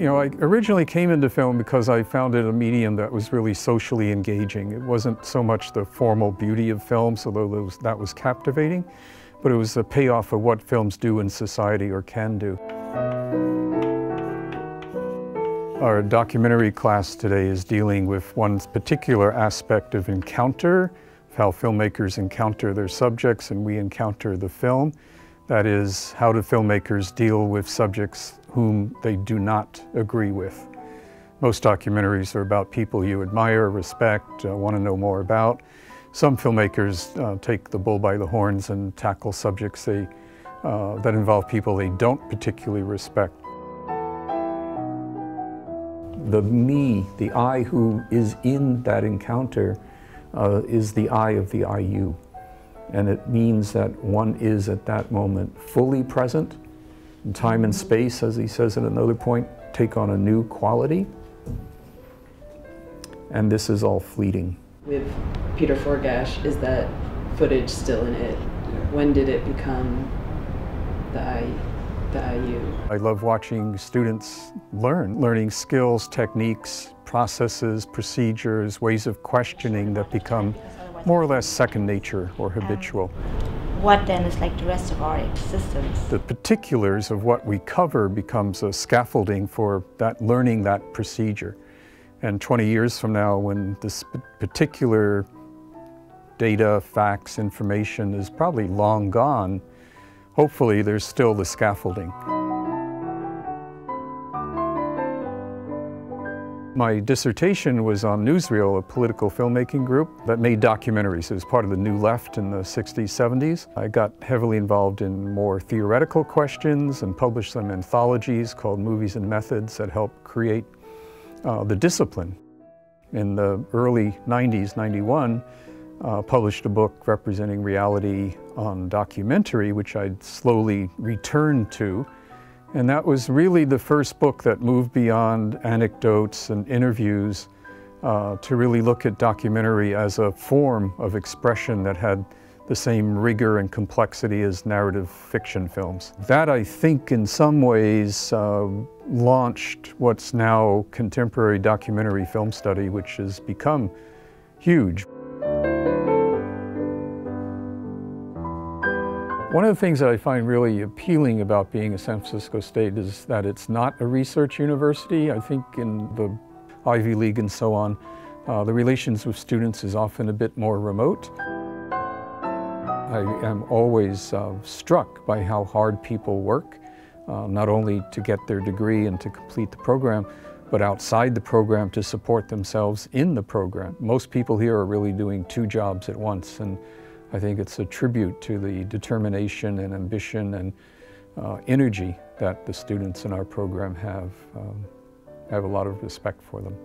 I originally came into film because I found it a medium that was really socially engaging. It wasn't so much the formal beauty of films, although that was captivating, but it was the payoff of what films do in society or can do. Our documentary class today is dealing with one particular aspect of encounter, how filmmakers encounter their subjects and we encounter the film. That is, how do filmmakers deal with subjects whom they do not agree with. Most documentaries are about people you admire, respect, want to know more about. Some filmmakers take the bull by the horns and tackle subjects that involve people they don't particularly respect. The me, the I who is in that encounter, is the I of the IU. And it means that one is at that moment fully present. And time and space, as he says at another point, take on a new quality. And this is all fleeting. With Peter Forgash, is that footage still in it? Yeah. When did it become the IU? I love watching students learning skills, techniques, processes, procedures, ways of questioning that become more or less second nature or habitual. What then is like the rest of our existence? The particulars of what we cover becomes a scaffolding for that learning that procedure. And 20 years from now, when this particular data, facts, information is probably long gone, hopefully there's still the scaffolding. My dissertation was on Newsreel, a political filmmaking group that made documentaries. It was part of the New Left in the 60s, 70s. I got heavily involved in more theoretical questions and published some anthologies called Movies and Methods that helped create the discipline. In the early 90s, 91, published a book representing reality on documentary, which I'd slowly returned to. And that was really the first book that moved beyond anecdotes and interviews to really look at documentary as a form of expression that had the same rigor and complexity as narrative fiction films. That, I think, in some ways launched what's now contemporary documentary film study, which has become huge. One of the things that I find really appealing about being at San Francisco State is that it's not a research university. I think in the Ivy League and so on, the relations with students is often a bit more remote. I am always struck by how hard people work, not only to get their degree and to complete the program, but outside the program to support themselves in the program. Most people here are really doing two jobs at once, and I think it's a tribute to the determination and ambition and energy that the students in our program have. I have a lot of respect for them.